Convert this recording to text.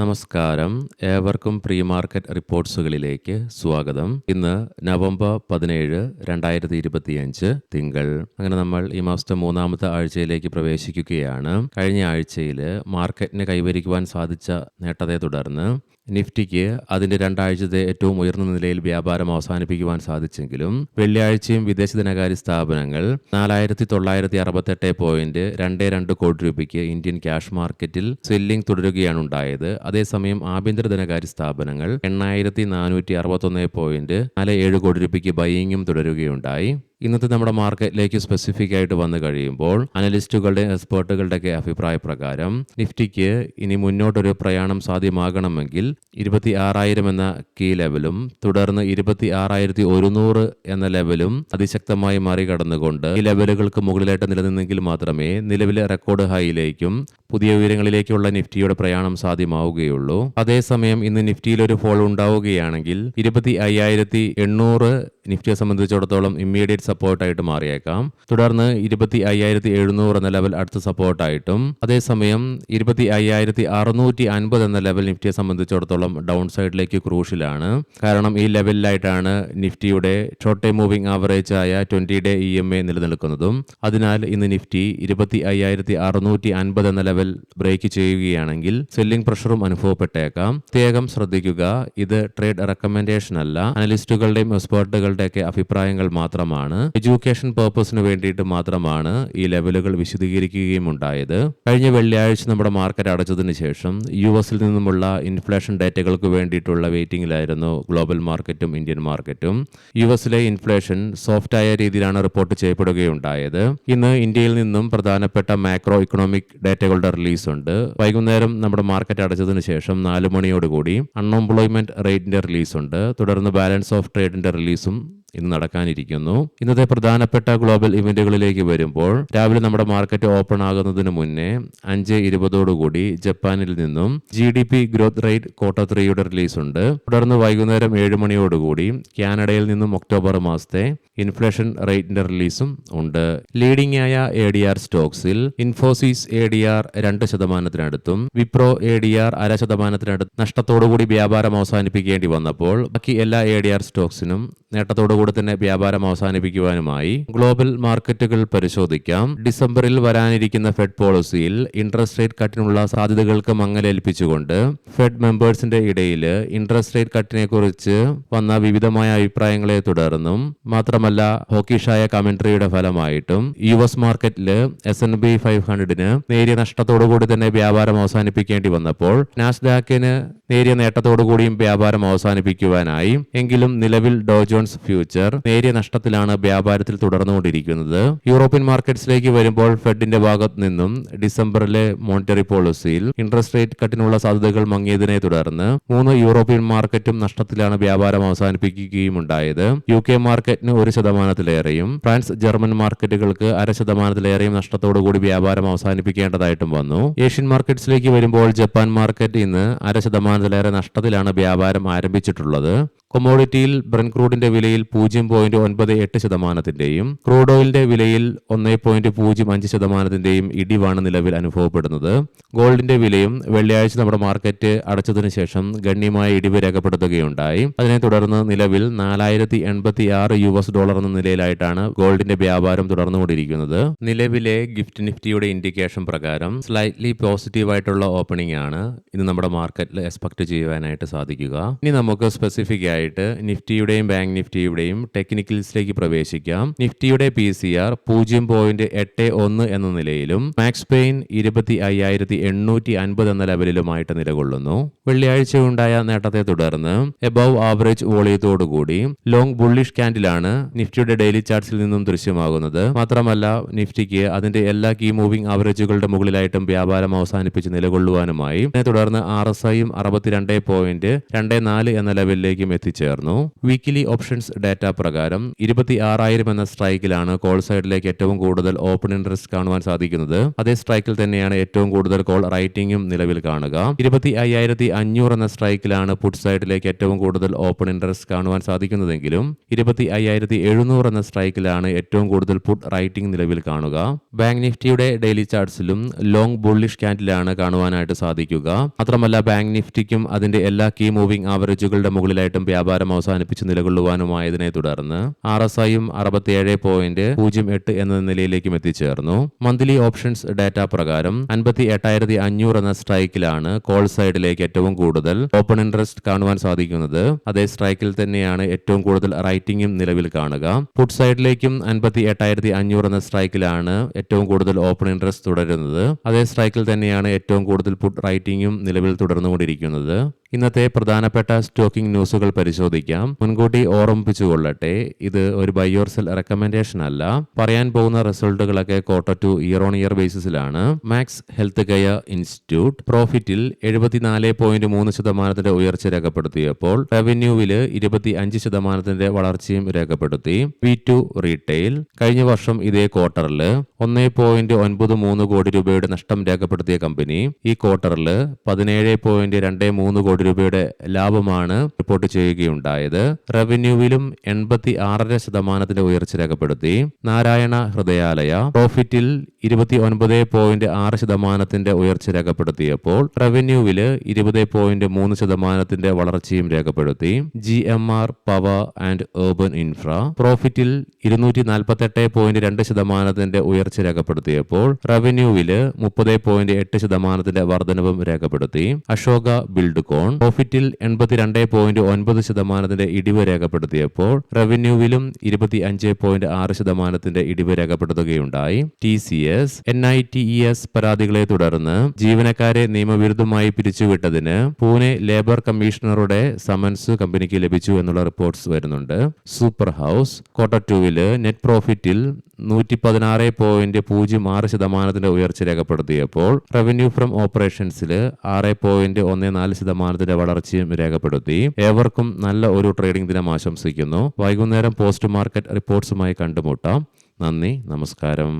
നമസ്കാരം. ഏവർക്കും pre market റിപ്പോർട്ട്സുകളിലേക്ക് സ്വാഗതം. ഇന്ന് നവംബർ 17, 2025 തിങ്കൾ. അങ്ങനെ നമ്മൾ ഈ മാസത്തെ മൂന്നാമത്തെ ആഴ്ചയിലേക്ക് പ്രവേശിക്കുകയാണ്. കഴിഞ്ഞ ആഴ്ചയിൽ മാർക്കറ്റിന് കൈവരിക്കുവാൻ സാധിച്ച നേട്ടത്തെ തുടർന്ന് നിഫ്റ്റിക്ക് അതിൻ്റെ രണ്ടാഴ്ചത്തെ ഏറ്റവും ഉയർന്ന നിലയിൽ വ്യാപാരം അവസാനിപ്പിക്കുവാൻ സാധിച്ചെങ്കിലും വെള്ളിയാഴ്ചയും വിദേശ ധനകാര്യ സ്ഥാപനങ്ങൾ 4,968.22 കോടി രൂപയ്ക്ക് ഇന്ത്യൻ ക്യാഷ് മാർക്കറ്റിൽ സെല്ലിംഗ് തുടരുകയാണ് ഉണ്ടായത്. അതേസമയം ആഭ്യന്തര ധനകാര്യ സ്ഥാപനങ്ങൾ 8,461.47 കോടി രൂപയ്ക്ക് ബൈയിങ്ങും തുടരുകയുണ്ടായി. ഇന്നത്തെ നമ്മുടെ മാർക്കറ്റിലേക്ക് സ്പെസിഫിക് ആയിട്ട് വന്നു കഴിയുമ്പോൾ അനലിസ്റ്റുകളുടെയും എക്സ്പേർട്ടുകളുടെയൊക്കെ അഭിപ്രായ പ്രകാരം നിഫ്റ്റിക്ക് ഇനി മുന്നോട്ടൊരു പ്രയാണം സാധ്യമാകണമെങ്കിൽ 26,000 എന്ന കീ ലെവലും തുടർന്ന് 26,100 എന്ന ലെവലും അതിശക്തമായി മറികടന്നുകൊണ്ട് ഈ ലെവലുകൾക്ക് മുകളിലായിട്ട് നിലനിന്നെങ്കിൽ മാത്രമേ നിലവിലെ റെക്കോർഡ് ഹൈയിലേക്കും പുതിയ ഉയരങ്ങളിലേക്കുള്ള നിഫ്റ്റിയുടെ പ്രയാണം സാധ്യമാവുകയുള്ളൂ. അതേസമയം ഇന്ന് നിഫ്റ്റിയിൽ ഒരു ഫോൾ ഉണ്ടാവുകയാണെങ്കിൽ 25,800 നിഫ്റ്റിയെ സംബന്ധിച്ചിടത്തോളം ഇമ്മീഡിയറ്റ് സപ്പോർട്ടായിട്ട് മാറിയേക്കാം. തുടർന്ന് 25,700 എന്ന ലെവൽ അടുത്ത സപ്പോർട്ടായിട്ടും, അതേസമയം 25,650 എന്ന ലെവൽ നിഫ്റ്റിയെ സംബന്ധിച്ചിടത്തോളം ഡൗൺ സൈഡിലേക്ക് ക്രൂഷ്യലാണ്. കാരണം ഈ ലെവലിലായിട്ടാണ് നിഫ്റ്റിയുടെ ഷോർട്ട് ടൈം മൂവിംഗ് ആവറേജ് ആയ 20-ഡേ EMA നിലനിൽക്കുന്നതും. അതിനാൽ ഇന്ന് നിഫ്റ്റി 25,650 എന്ന ലെവൽ ബ്രേക്ക് ചെയ്യുകയാണെങ്കിൽ സെല്ലിംഗ് പ്രഷറും അനുഭവപ്പെട്ടേക്കാം. പ്രത്യേകം ശ്രദ്ധിക്കുക, ഇത് ട്രേഡ് റെക്കമെൻഡേഷൻ അല്ല, അനലിസ്റ്റുകളുടെയും എക്സ്പേർട്ടുകളുടെയൊക്കെ അഭിപ്രായങ്ങൾ മാത്രമാണ്. എഡ്യൂക്കേഷൻ പർപ്പസിന് വേണ്ടിയിട്ട് മാത്രമാണ് ഈ ലെവലുകൾ വിശദീകരിക്കുകയും ഉണ്ടായത്. കഴിഞ്ഞ വെള്ളിയാഴ്ച നമ്മുടെ മാർക്കറ്റ് അടച്ചതിന് ശേഷം US നിന്നുമുള്ള ഇൻഫ്ലേഷൻ ഡേറ്റകൾക്ക് വേണ്ടിയിട്ടുള്ള വെയിറ്റിംഗിലായിരുന്നു ഗ്ലോബൽ മാർക്കറ്റും ഇന്ത്യൻ മാർക്കറ്റും. US ഇൻഫ്ലേഷൻ സോഫ്റ്റായ രീതിയിലാണ് റിപ്പോർട്ട് ചെയ്യപ്പെടുകയുണ്ടായത്. ഇന്ന് ഇന്ത്യയിൽ നിന്നും പ്രധാനപ്പെട്ട മാക്രോ ഇക്കണോമിക് ഡേറ്റകളുടെ റിലീസ് ഉണ്ട്. വൈകുന്നേരം നമ്മുടെ മാർക്കറ്റ് അടച്ചതിന് ശേഷം 4 മണിയോടുകൂടി അൺഎംപ്ലോയ്മെന്റ് റേറ്റിന്റെ റിലീസ് ഉണ്ട്. തുടർന്ന് ബാലൻസ് ഓഫ് ട്രേഡിന്റെ റിലീസും ഇന്ന് നടക്കാനിരിക്കുന്നു. ഇന്നത്തെ പ്രധാനപ്പെട്ട ഗ്ലോബൽ ഇവന്റുകളിലേക്ക് വരുമ്പോൾ രാവിലെ നമ്മുടെ മാർക്കറ്റ് ഓപ്പൺ ആകുന്നതിന് മുന്നേ 5:20 ജപ്പാനിൽ നിന്നും GDP growth rate Q3 release ഉണ്ട്. തുടർന്ന് വൈകുന്നേരം 7 മണിയോടുകൂടി കാനഡയിൽ നിന്നും ഒക്ടോബർ മാസത്തെ ഇൻഫ്ലേഷൻ റേറ്റിന്റെ റിലീസും ഉണ്ട്. ലീഡിംഗ് ആയ ADR സ്റ്റോക്സിൽ Infosys ADR 2% Wipro ADR 0.5% നഷ്ടത്തോടുകൂടി വ്യാപാരം അവസാനിപ്പിക്കേണ്ടി വന്നപ്പോൾ ബാക്കി എല്ലാ ADR സ്റ്റോക്സിനും നേട്ടത്തോടുകൂടി തന്നെ വ്യാപാരം അവസാനിപ്പിക്കുവാനുമായി ഗ്ലോബൽ മാർക്കറ്റുകൾ പരിശോധിക്കാം. ഡിസംബറിൽ വരാനിരിക്കുന്ന ഫെഡ് പോളിസിയിൽ ഇൻട്രസ്റ്റ് റേറ്റ് കട്ടിനുള്ള സാധ്യതകൾക്ക് മങ്ങലേൽപ്പിച്ചുകൊണ്ട് ഫെഡ് മെമ്പേഴ്സിന്റെ ഇടയിൽ ഇൻട്രസ്റ്റ് റേറ്റ് കട്ടിനെ കുറിച്ച് വന്ന വിവിധമായ അഭിപ്രായങ്ങളെ തുടർന്നും മാത്രമല്ല ഹോക്കിഷായ കമന്ററിയുടെ ഫലമായിട്ടും US മാർക്കറ്റിൽ S&P 500 നേരിയ നഷ്ടത്തോടുകൂടി തന്നെ വ്യാപാരം അവസാനിപ്പിക്കേണ്ടി വന്നപ്പോൾ നാസ്ഡാക്കിന് നേരിയ നേട്ടത്തോടുകൂടിയും വ്യാപാരം അവസാനിപ്പിക്കുവാനായി. എങ്കിലും നിലവിൽ ഡോ ജോൺസ് ഫ്യൂച്ചർ നേരിയ നഷ്ടത്തിലാണ് വ്യാപാരത്തിൽ തുടർന്നുകൊണ്ടിരിക്കുന്നത്. യൂറോപ്യൻ മാർക്കറ്റ്സിലേക്ക് വരുമ്പോൾ ഫെഡിന്റെ ഭാഗത്തു നിന്നും ഡിസംബറിലെ മോണിറ്ററി പോളിസിയിൽ ഇൻട്രസ്റ്റ് റേറ്റ് കട്ടിനുള്ള സാധ്യതകൾ മങ്ങിയതിനെ തുടർന്ന് 3 യൂറോപ്യൻ മാർക്കറ്റും നഷ്ടത്തിലാണ് വ്യാപാരം അവസാനിപ്പിക്കുകയും ഉണ്ടായത്. UK മാർക്കറ്റിന് 1%-ലേറെയും ഫ്രാൻസ് ജർമ്മൻ മാർക്കറ്റുകൾക്ക് 0.5%-ലേറെയും നഷ്ടത്തോടുകൂടി വ്യാപാരം അവസാനിപ്പിക്കേണ്ടതായിട്ടും വന്നു. ഏഷ്യൻ മാർക്കറ്റ്സിലേക്ക് വരുമ്പോൾ ജപ്പാൻ മാർക്കറ്റ് ഇന്ന് 0.5%-ലേറെ നഷ്ടത്തിലാണ് വ്യാപാരം ആരംഭിച്ചിട്ടുള്ളത്. കൊമോഡിറ്റിയിൽ ബ്രന്റ് ക്രൂഡിന്റെ വിലയിൽ 0.98%-യും ക്രൂഡ് ഓയിലിന്റെ വിലയിൽ 1.05%-യും ഇടിവാണ് നിലവിൽ അനുഭവപ്പെടുന്നത്. ഗോൾഡിന്റെ വിലയും വെള്ളിയാഴ്ച നമ്മുടെ മാർക്കറ്റ് അടച്ചതിനു ശേഷം ഗണ്യമായ ഇടിവ് രേഖപ്പെടുത്തുകയുണ്ടായി. അതിനെ തുടർന്ന് നിലവിൽ $4,086 എന്ന നിലയിലായിട്ടാണ് ഗോൾഡിന്റെ വ്യാപാരം തുടർന്നുകൊണ്ടിരിക്കുന്നത്. നിലവിലെ ഗിഫ്റ്റ് നിഫ്റ്റിയുടെ ഇൻഡിക്കേഷൻ പ്രകാരം സ്ലൈറ്റ്ലി പോസിറ്റീവായിട്ടുള്ള ഓപ്പണിംഗ് ആണ് ഇന്ന് നമ്മുടെ മാർക്കറ്റിൽ എക്സ്പെക്ട് ചെയ്യുവാനായിട്ട് സാധിക്കുക. ഇനി നമുക്ക് സ്പെസിഫിക് ആയിട്ട് നിഫ്റ്റിയുടെയും ബാങ്ക് നിഫ്റ്റിയുടെയും ടെക്നിക്കൽസിലേക്ക് പ്രവേശിക്കാം. നിഫ്റ്റിയുടെ PCR 0.81 എന്ന നിലയിലും മാക്സ് പെയിൻ 25,850 എന്ന ലെവലിലുമായിട്ട് നിലകൊള്ളുന്നു. വെള്ളിയാഴ്ച ഉണ്ടായ നേട്ടത്തെ തുടർന്ന് എബവ് ആവറേജ് വോളിയത്തോടുകൂടി ലോങ് ബുള്ളിഷ് ക്യാൻഡിലാണ് നിഫ്റ്റിയുടെ ഡെയിലി ചാർട്ട്സിൽ നിന്നും ദൃശ്യമാകുന്നത്. മാത്രമല്ല നിഫ്റ്റിക്ക് അതിന്റെ എല്ലാ കീ മൂവിംഗ് ആവറേജുകളുടെ മുകളിലായിട്ടും വ്യാപാരം അവസാനിപ്പിച്ച് നിലകൊള്ളുവാനുമായി. ഇതിനെ തുടർന്ന് RSIയും 62.24 എന്ന ലെവലിലേക്കും എത്തിച്ചു. എത്തിച്ചേർന്നു. വീക്കിലി ഓപ്ഷൻസ് ഡാറ്റ പ്രകാരം 26,000 എന്ന സ്ട്രൈക്കിലാണ് കോൾ സൈഡിലേക്ക് ഏറ്റവും കൂടുതൽ ഓപ്പൺ ഇൻട്രസ്റ്റ് കാണുവാൻ സാധിക്കുന്നത്. അതേ സ്ട്രൈക്കിൽ തന്നെയാണ് ഏറ്റവും കൂടുതൽ കോൾ റൈറ്റിംഗും നിലവിൽ കാണുക. 25,500 എന്ന സ്ട്രൈക്കിലാണ് പുട്ട് സൈഡിലേക്ക് ഏറ്റവും കൂടുതൽ ഓപ്പൺ ഇൻട്രസ്റ്റ് കാണുവാൻ സാധിക്കുന്നതെങ്കിലും 25,700 എന്ന സ്ട്രൈക്കിലാണ് ഏറ്റവും കൂടുതൽ പുട്ട് റൈറ്റിംഗ് നിലവിൽ കാണുക. ബാങ്ക് നിഫ്റ്റിയുടെ ഡെയിലി ചാർട്ട്സിലും ലോങ് ബുള്ളിഷ് ക്യാൻഡിലാണ് കാണുവാനായിട്ട് സാധിക്കുക. മാത്രമല്ല ബാങ്ക് നിഫ്റ്റിക്കും അതിന്റെ എല്ലാ കീ മൂവിംഗ് ആവറേജുകളുടെ മുകളിലായിട്ടും വ്യാപാരം അവസാനിപ്പിച്ച് നിലകൊള്ളുവാനുമായതിനെ തുടർന്ന് RSIയും 67.08 എന്ന നിലയിലേക്കും എത്തിച്ചേർന്നു. മന്ത്ലി ഓപ്ഷൻസ് ഡാറ്റ പ്രകാരം 58,500 എന്ന സ്ട്രൈക്കിലാണ് കോൾ സൈഡിലേക്ക് ഏറ്റവും കൂടുതൽ ഓപ്പൺ ഇൻട്രസ്റ്റ് കാണുവാൻ സാധിക്കുന്നത്. അതേ സ്ട്രൈക്കിൽ തന്നെയാണ് ഏറ്റവും കൂടുതൽ റൈറ്റിംഗും നിലവിൽ കാണുക. പുട്ട് സൈഡിലേക്കും 58,500 എന്ന സ്ട്രൈക്കിലാണ് ഏറ്റവും കൂടുതൽ ഓപ്പൺ ഇൻട്രസ്റ്റ് തുടരുന്നത്. അതേ സ്ട്രൈക്കിൽ തന്നെയാണ് ഏറ്റവും കൂടുതൽ പുട്ട് റൈറ്റിംഗും നിലവിൽ തുടർന്നുകൊണ്ടിരിക്കുന്നത്. ഇന്നത്തെ പ്രധാനപ്പെട്ട സ്റ്റോക്കിംഗ് ന്യൂസുകൾ പരിശോധിക്കാം. മുൻകൂട്ടി ഓർമ്മിപ്പിച്ചുകൊള്ളട്ടെ, ഇത് ഒരു ബൈ ഓർ സെൽ റെക്കമെൻഡേഷൻ അല്ല. പറയാൻ പോകുന്ന റിസൾട്ടുകളൊക്കെ quarter to year on year ബേസിസിലാണ്. മാക്സ് ഹെൽത്ത് കെയർ ഇൻസ്റ്റിറ്റ്യൂട്ട് പ്രോഫിറ്റിൽ 74.3% ഉയർച്ച രേഖപ്പെടുത്തിയപ്പോൾ റവന്യൂവില് 25% വളർച്ചയും രേഖപ്പെടുത്തി. V2 റീറ്റെയിൽ കഴിഞ്ഞ വർഷം ഇതേ ക്വാർട്ടറിൽ 1.93 കോടി രൂപയുടെ നഷ്ടം രേഖപ്പെടുത്തിയ കമ്പനി ഈ ക്വാർട്ടറിൽ 17.23 കോടി രൂപയുടെ ലാഭമാണ് റിപ്പോർട്ട് ചെയ്യുകയുണ്ടായത്. റവന്യൂവിലും 86% ഉയർച്ച രേഖപ്പെടുത്തി. നാരായണ ഹൃദയാലയ പ്രോഫിറ്റിൽ 29.6% ഉയർച്ച രേഖപ്പെടുത്തിയപ്പോൾ റവന്യൂവില് 20.3% വളർച്ചയും രേഖപ്പെടുത്തി. GMR power and urban infra പ്രോഫിറ്റിൽ 248.2% ഉയർച്ച രേഖപ്പെടുത്തിയപ്പോൾ റവന്യൂവില് 30.8% വർധനവും രേഖപ്പെടുത്തി. അശോക ബിൽഡ്കോൺ പ്രോഫിറ്റിൽ 82.9% ഇടിവ് രേഖപ്പെടുത്തിയപ്പോൾ റവന്യൂവിലും 25.6% ഇടിവ് രേഖപ്പെടുത്തുകയുണ്ടായി. TCS NITES പരാതികളെ തുടർന്ന് ജീവനക്കാരെ നിയമവിരുദ്ധമായി പിരിച്ചുവിട്ടതിന് പൂനെ ലേബർ കമ്മീഷണറുടെ സമൻസ് കമ്പനിക്ക് ലഭിച്ചു എന്നുള്ള റിപ്പോർട്ട്സ് വരുന്നുണ്ട്. സൂപ്പർ ഹൗസ് ക്വാർട്ടർ ടൂവില് നെറ്റ് പ്രോഫിറ്റിൽ 116.06% ഉയർച്ച രേഖപ്പെടുത്തിയപ്പോൾ റവന്യൂ ഫ്രം ഓപ്പറേഷൻസിൽ 6.14% വളർച്ചയും രേഖപ്പെടുത്തി. ഏവർക്കും നല്ല ഒരു ട്രേഡിംഗ് ദിനം ആശംസിക്കുന്നു. വൈകുന്നേരം പോസ്റ്റ് മാർക്കറ്റ് റിപ്പോർട്ട്സുമായി കണ്ടുമുട്ടാം. നന്ദി, നമസ്കാരം.